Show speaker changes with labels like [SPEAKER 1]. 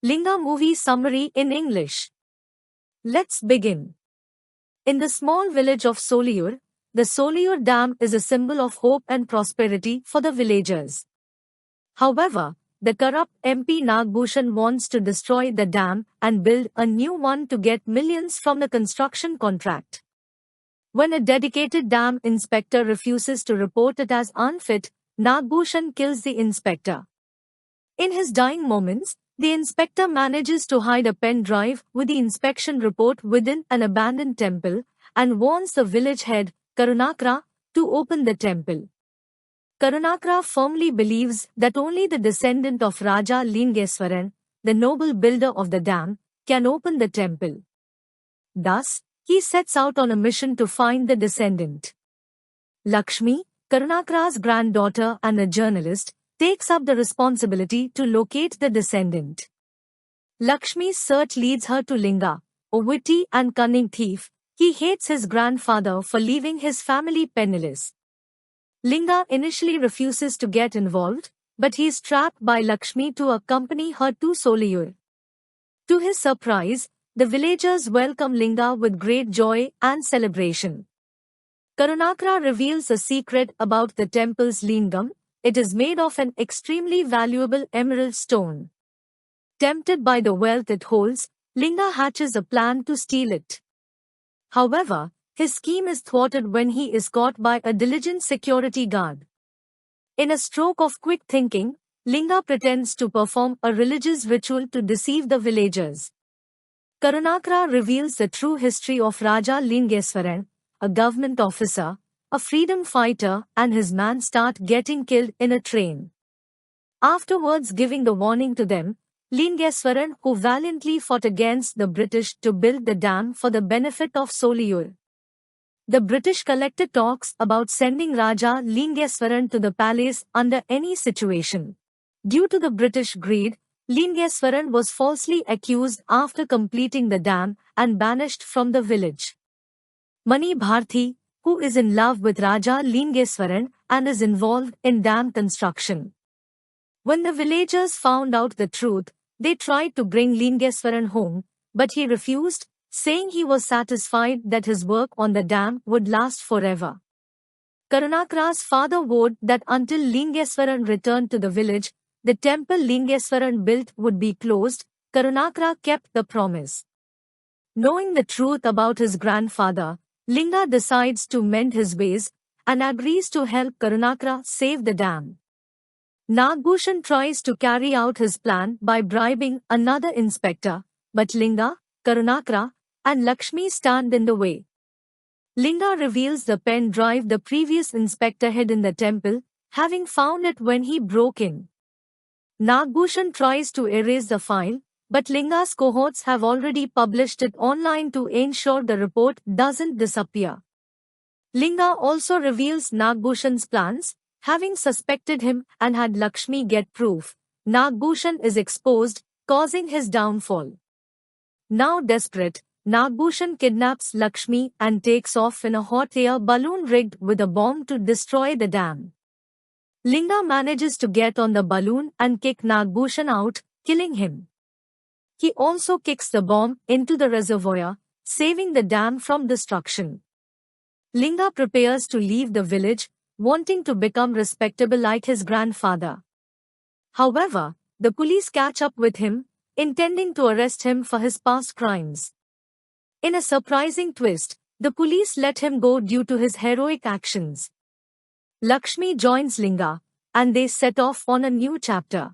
[SPEAKER 1] Linga movie summary in English. Let's begin. In the small village of Soliyur, the Soliyur Dam is a symbol of hope and prosperity for the villagers. However, the corrupt MP Nagbhushan wants to destroy the dam and build a new one to get millions from the construction contract. When a dedicated dam inspector refuses to report it as unfit, Nagbhushan kills the inspector. In his dying moments, the inspector manages to hide a pen drive with the inspection report within an abandoned temple and warns the village head, Karunakara, to open the temple. Karunakara firmly believes that only the descendant of Raja Lingeswaran, the noble builder of the dam, can open the temple. Thus, he sets out on a mission to find the descendant. Lakshmi, Karunakara's granddaughter and a journalist, takes up the responsibility to locate the descendant. Lakshmi's search leads her to Linga, a witty and cunning thief. He hates his grandfather for leaving his family penniless. Linga initially refuses to get involved, but he is trapped by Lakshmi to accompany her to Soliyur. To his surprise, the villagers welcome Linga with great joy and celebration. Karunakara reveals a secret about the temple's lingam. It is made of an extremely valuable emerald stone. Tempted by the wealth it holds, Linga hatches a plan to steal it. However, his scheme is thwarted when he is caught by a diligent security guard. In a stroke of quick thinking, Linga pretends to perform a religious ritual to deceive the villagers. Karunakara reveals the true history of Raja Lingeswaran, a government officer, a freedom fighter, and his men start getting killed in a train. Afterwards giving the warning to them, Lingeswaran, who valiantly fought against the British to build the dam for the benefit of Soliyur. The British collected talks about sending Raja Lingeswaran to the palace under any situation. Due to the British greed, Lingeswaran was falsely accused after completing the dam and banished from the village. Mani Bharti, who is in love with Raja Lingeswaran and is involved in dam construction. When the villagers found out the truth, they tried to bring Lingeswaran home, but he refused, saying he was satisfied that his work on the dam would last forever. Karunakara's father vowed that until Lingeswaran returned to the village, the temple Lingeswaran built would be closed. Karunakara kept the promise. Knowing the truth about his grandfather, Linga decides to mend his ways and agrees to help Karunakara save the dam. Nagbhushan tries to carry out his plan by bribing another inspector, but Linga, Karunakara, and Lakshmi stand in the way. Linga reveals the pen drive the previous inspector hid in the temple, having found it when he broke in. Nagbhushan tries to erase the file, but Linga's cohorts have already published it online to ensure the report doesn't disappear. Linga also reveals Nagbhushan's plans, having suspected him and had Lakshmi get proof. Nagbhushan is exposed, causing his downfall. Now desperate, Nagbhushan kidnaps Lakshmi and takes off in a hot air balloon rigged with a bomb to destroy the dam. Linga manages to get on the balloon and kick Nagbhushan out, killing him. He also kicks the bomb into the reservoir, saving the dam from destruction. Linga prepares to leave the village, wanting to become respectable like his grandfather. However, the police catch up with him, intending to arrest him for his past crimes. In a surprising twist, the police let him go due to his heroic actions. Lakshmi joins Linga, and they set off on a new chapter.